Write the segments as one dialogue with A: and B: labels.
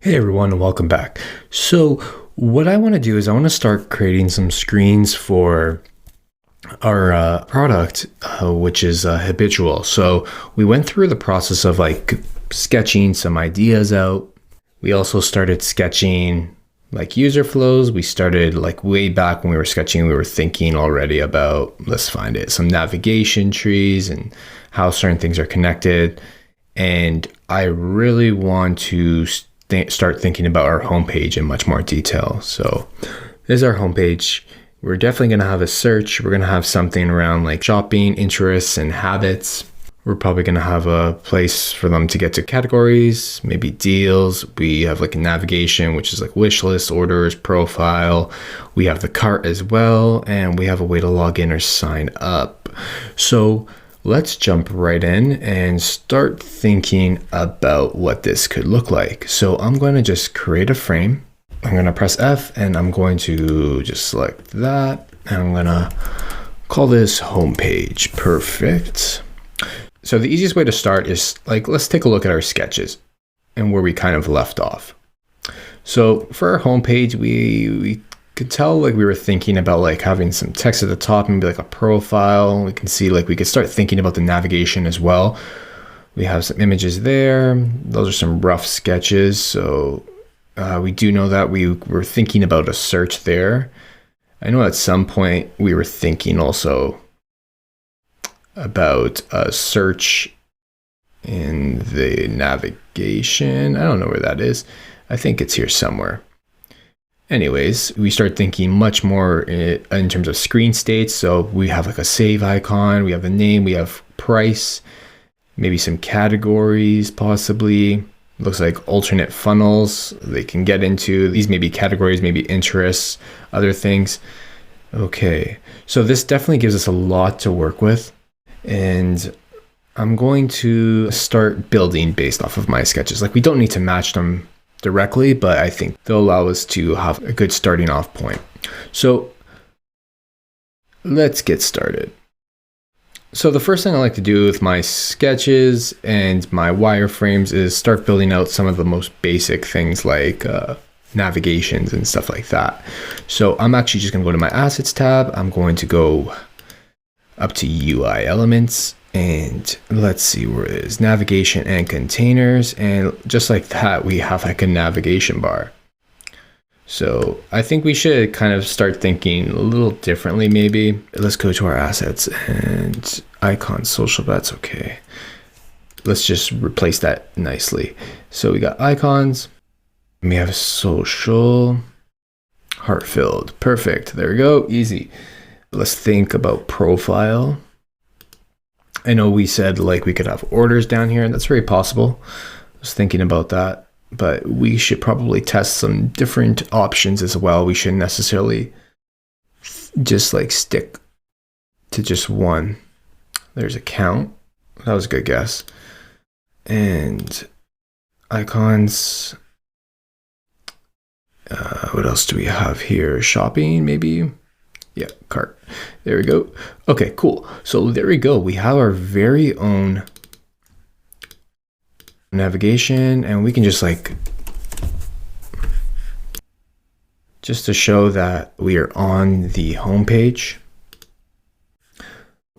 A: Hey everyone, and welcome back. So what I want to do is I want to start creating some screens for our product, which is habitual. So we went through the process of like sketching some ideas out. We also started sketching like user flows. We started like way back when we were sketching, we were thinking already about, let's find it, some navigation trees and how certain things are connected. And I really want to start thinking about our homepage in much more detail. So this is our homepage. We're definitely going to have a search. We're going to have something around like shopping, interests, and habits. We're probably going to have a place for them to get to categories, maybe deals. We have like a navigation, which is like wish list, orders, profile. We have the cart as well, and we have a way to log in or sign up. So let's jump right in and start thinking about what this could look like. So I'm going to just create a frame. I'm going to press F and I'm going to just select that. And I'm going to call this homepage. Perfect. So the easiest way to start is like, let's take a look at our sketches and where we kind of left off. So for our homepage, we could tell like we were thinking about like having some text at the top, maybe like a profile. We can see like we could start thinking about the navigation as well. We have some images there. Those are some rough sketches. So we do know that we were thinking about a search there. I know at some point we were thinking also about a search in the navigation. I don't know where that is. I think it's here somewhere. Anyways, we start thinking much more in terms of screen states. So we have like a save icon, we have the name, we have price, maybe some categories possibly. Looks like alternate funnels they can get into. These may be categories, maybe interests, other things. Okay, so this definitely gives us a lot to work with. And I'm going to start building based off of my sketches. Like we don't need to match them directly, but I think they'll allow us to have a good starting off point. So let's get started. So the first thing I like to do with my sketches and my wireframes is start building out some of the most basic things like navigations and stuff like that. So I'm actually just going to go to my assets tab. I'm going to go up to UI elements. And let's see where it is, navigation and containers. And just like that, we have like a navigation bar. So I think we should kind of start thinking a little differently maybe. Let's go to our assets and icon social, that's okay. Let's just replace that nicely. So we got icons, and we have social, heart-filled, perfect. There we go, easy. Let's think about profile. I know we said like we could have orders down here, and that's very possible. I was thinking about that, but we should probably test some different options as well. We shouldn't necessarily just like stick to just one. There's a count. That was a good guess. And icons. What else do we have here? Shopping, maybe? Yeah, cart. There we go. Okay, cool. So there we go. We have our very own navigation, and we can just like, just to show that we are on the home page.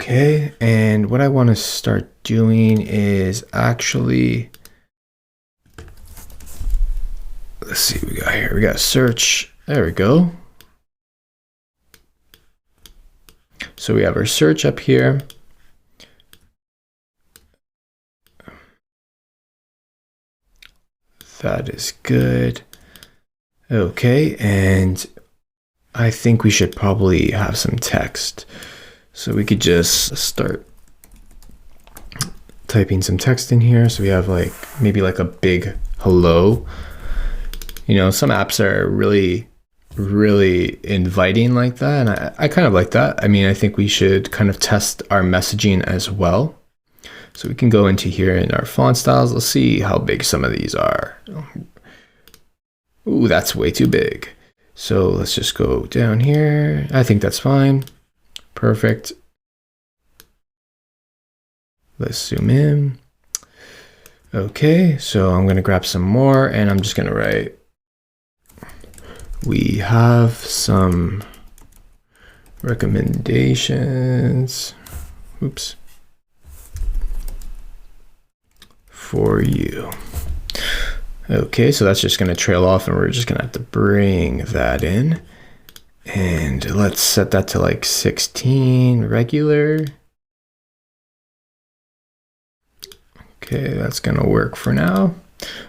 A: Okay, and what I want to start doing is actually, let's see what we got here. We got search. There we go. So we have our search up here. That is good. Okay, and I think we should probably have some text. So we could just start typing some text in here. So we have like, maybe like a big hello. You know, some apps are really inviting like that, and I kind of like that. I mean, I think we should kind of test our messaging as well. So we can go into here in our font styles. Let's see how big some of these are. Ooh, that's way too big. So let's just go down here. I think that's fine. Perfect. Let's zoom in. Okay, so I'm gonna grab some more and I'm just gonna write, we have some recommendations, oops, for you. Okay, so that's just gonna trail off and we're just gonna have to bring that in. And let's set that to like 16 regular. Okay, that's gonna work for now.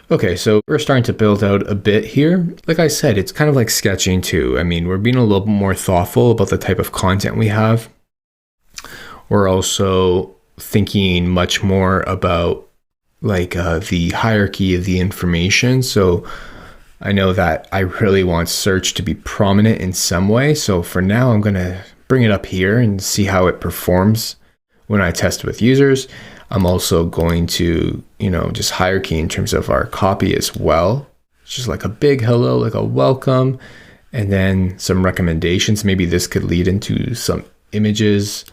A: Okay, so we're starting to build out a bit here. Like I said, it's kind of like sketching too. I mean, we're being a little bit more thoughtful about the type of content we have. We're also thinking much more about like the hierarchy of the information. So I know that I really want search to be prominent in some way. So for now, I'm gonna bring it up here and see how it performs when I test with users. I'm also going to, just hierarchy in terms of our copy as well. It's just like a big hello, like a welcome, and then some recommendations. Maybe this could lead into some images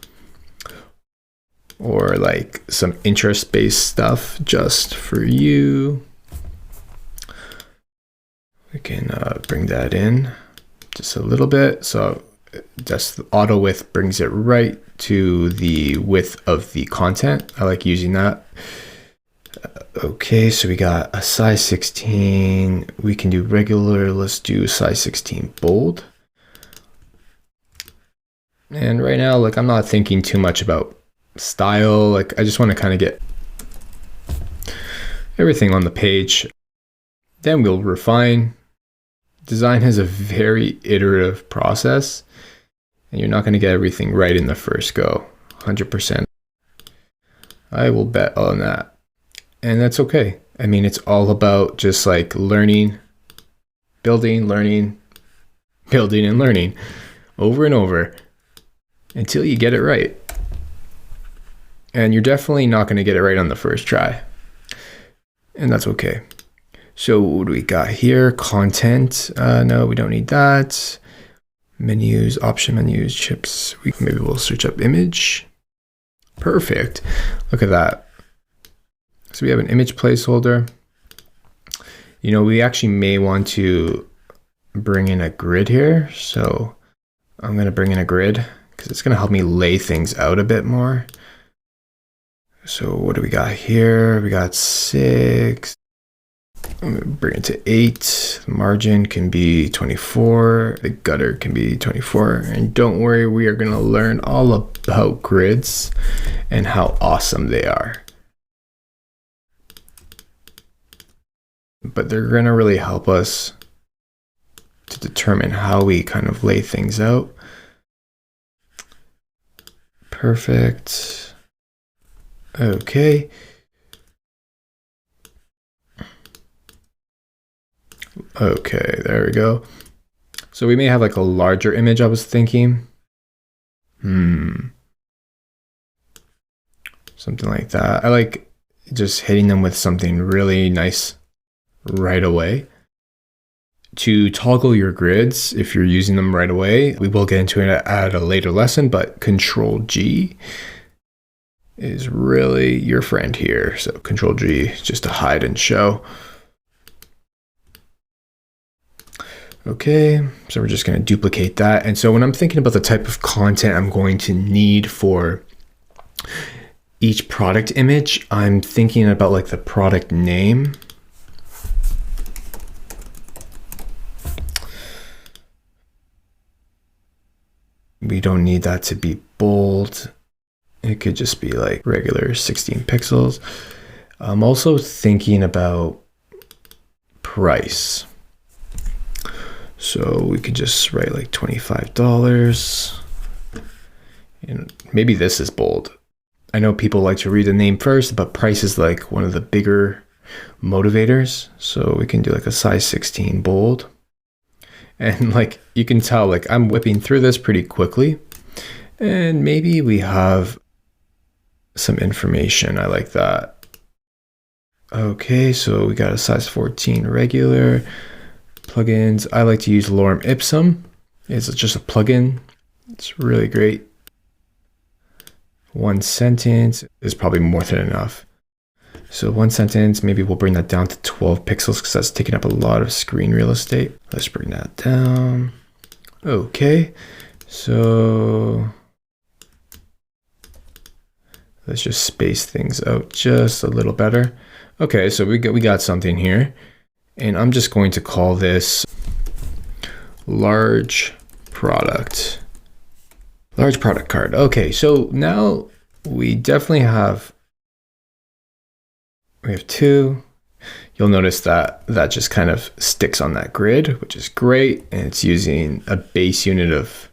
A: or like some interest-based stuff just for you. We can bring that in just a little bit. So just the auto width brings it right to the width of the content. I like using that. Okay, so we got a size 16. We can do regular. Let's do size 16 bold. And right now, like, I'm not thinking too much about style. Like, I just want to kind of get everything on the page. Then we'll refine. Design has a very iterative process, and you're not going to get everything right in the first go, 100%. I will bet on that. And that's okay. I mean, it's all about just like learning, building, learning, building, and learning over and over until you get it right. And you're definitely not going to get it right on the first try. And that's okay. So what do we got here? Content. No, we don't need that. Menus, option menus, chips. Maybe we'll search up image. Perfect. Look at that. So we have an image placeholder. We actually may want to bring in a grid here. So I'm going to bring in a grid because it's going to help me lay things out a bit more. So what do we got here? We got 6. I'm going to bring it to 8. The margin can be 24. The gutter can be 24. And don't worry, we are going to learn all about grids and how awesome they are. But they're going to really help us to determine how we kind of lay things out. Perfect. Okay. Okay, there we go. So we may have like a larger image, I was thinking. Something like that. I like just hitting them with something really nice right away. To toggle your grids, if you're using them right away, we will get into it at a later lesson, but Control G is really your friend here. So Control G just to hide and show. Okay, so we're just going to duplicate that. And so when I'm thinking about the type of content I'm going to need for each product image, I'm thinking about like the product name. We don't need that to be bold. It could just be like regular 16 pixels. I'm also thinking about price. So we could just write like $25. And maybe this is bold. I know people like to read the name first, but price is like one of the bigger motivators. So we can do like a size 16 bold. And like you can tell, like I'm whipping through this pretty quickly. And maybe we have some information. I like that. Okay, so we got a size 14 regular. Plugins. I like to use Lorem Ipsum. It's just a plugin. It's really great. One sentence is probably more than enough. So one sentence, maybe we'll bring that down to 12 pixels because that's taking up a lot of screen real estate. Let's bring that down. Okay, so let's just space things out just a little better. Okay, so we got something here, and I'm just going to call this large product card. Okay, so now we definitely have two. You'll notice that just kind of sticks on that grid, which is great. And it's using a base unit of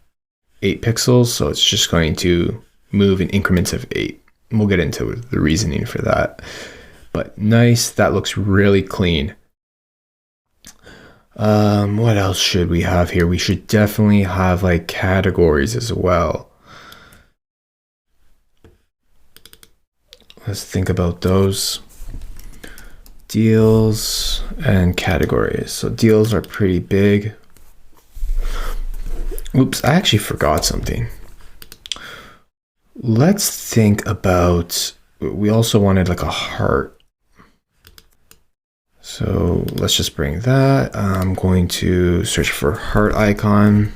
A: 8 pixels. So it's just going to move in increments of 8. And we'll get into the reasoning for that. But nice, that looks really clean. What else should we have here? We should definitely have like categories as well. Let's think about those. Deals and categories. So deals are pretty big. Oops, I actually forgot something. Let's think about, we also wanted like a heart. So let's just bring that. I'm going to search for heart icon.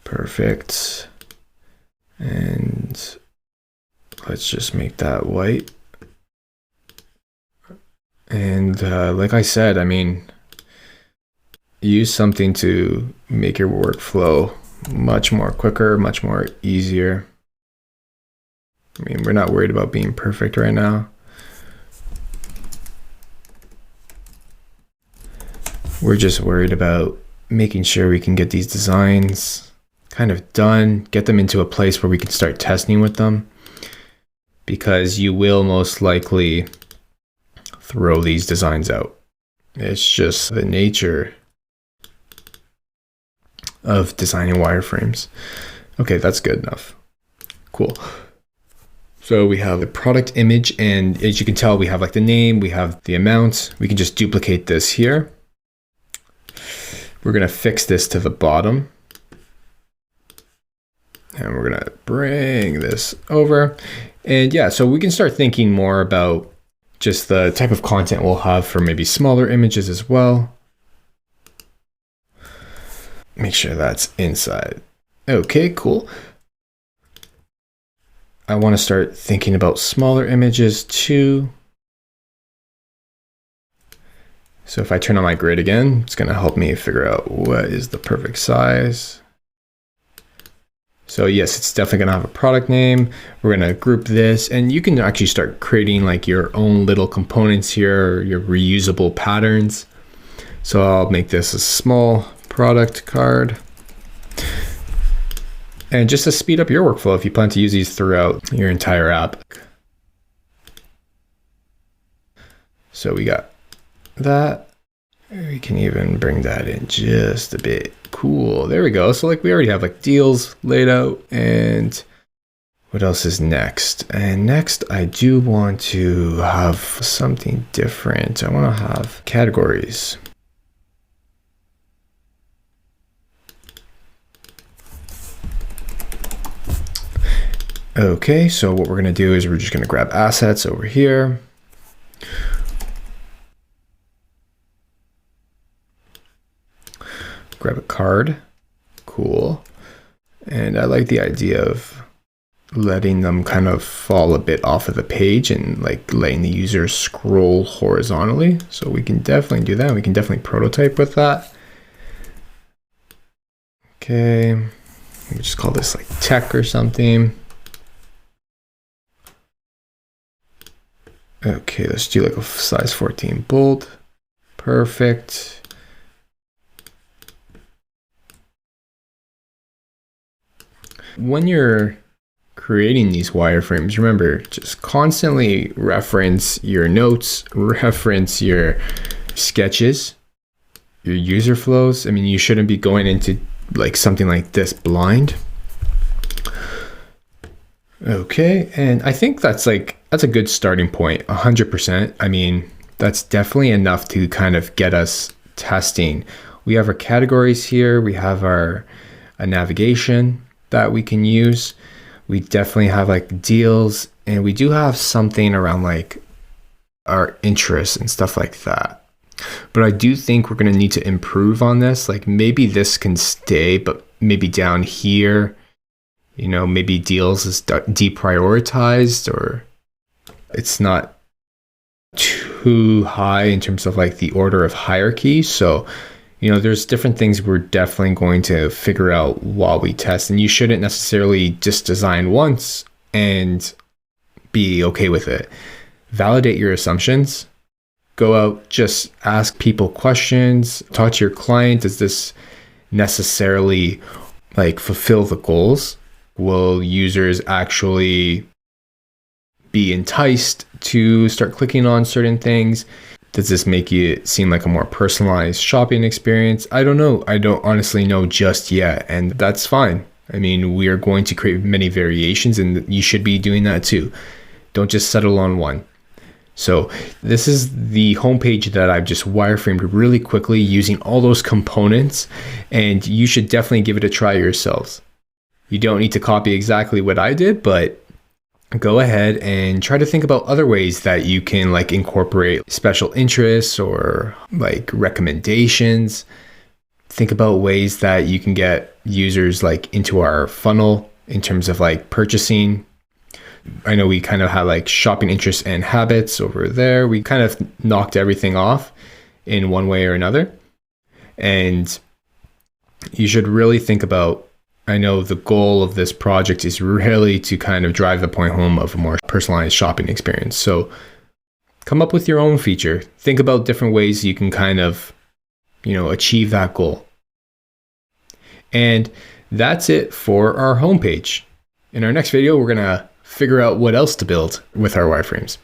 A: Perfect. And let's just make that white. And like I said, I mean, use something to make your workflow much more quicker, much more easier. I mean, we're not worried about being perfect right now. We're just worried about making sure we can get these designs kind of done, get them into a place where we can start testing with them, because you will most likely throw these designs out. It's just the nature of designing wireframes. Okay, that's good enough. Cool. So we have the product image, and as you can tell, we have like the name, we have the amount. We can just duplicate this here. We're gonna fix this to the bottom. And we're gonna bring this over. And yeah, so we can start thinking more about just the type of content we'll have for maybe smaller images as well. Make sure that's inside. Okay, cool. I want to start thinking about smaller images too. So if I turn on my grid again, it's going to help me figure out what is the perfect size. So yes, it's definitely going to have a product name. We're going to group this, and you can actually start creating like your own little components here, your reusable patterns. So I'll make this a small product card. And just to speed up your workflow, if you plan to use these throughout your entire app. So we got that. We can even bring that in just a bit. Cool, there we go. So like we already have like deals laid out, and what else is next? And next I do want to have something different. I want to have categories. Okay, so what we're going to do is we're just going to grab assets over here. Grab a card. Cool. And I like the idea of letting them kind of fall a bit off of the page and like letting the user scroll horizontally. So we can definitely do that. We can definitely prototype with that. Okay. We just call this like tech or something. Okay, let's do like a size 14 bold. Perfect. When you're creating these wireframes, remember, just constantly reference your notes, reference your sketches, your user flows. I mean, you shouldn't be going into like something like this blind. Okay, and I think that's a good starting point, 100%. I mean, that's definitely enough to kind of get us testing. We have our categories here. We have a navigation that we can use. We definitely have like deals, and we do have something around like our interests and stuff like that. But I do think we're going to need to improve on this. Like maybe this can stay, but maybe down here, maybe deals is deprioritized, or it's not too high in terms of like the order of hierarchy. So, there's different things we're definitely going to figure out while we test. And you shouldn't necessarily just design once and be okay with it. Validate your assumptions. Go out, just ask people questions, talk to your client. Does this necessarily like fulfill the goals? Will users actually be enticed to start clicking on certain things? Does this make it seem like a more personalized shopping experience? I don't know. I don't honestly know just yet, and that's fine. I mean, we are going to create many variations, and you should be doing that too. Don't just settle on one. So this is the homepage that I've just wireframed really quickly using all those components, and you should definitely give it a try yourselves. You don't need to copy exactly what I did, but go ahead and try to think about other ways that you can like incorporate special interests or like recommendations. Think about ways that you can get users like into our funnel in terms of like purchasing. I know we kind of had like shopping interests and habits over there. We kind of knocked everything off in one way or another. And you should really think about, I know the goal of this project is really to kind of drive the point home of a more personalized shopping experience. So come up with your own feature. Think about different ways you can kind of, achieve that goal. And that's it for our homepage. In our next video, we're going to figure out what else to build with our wireframes.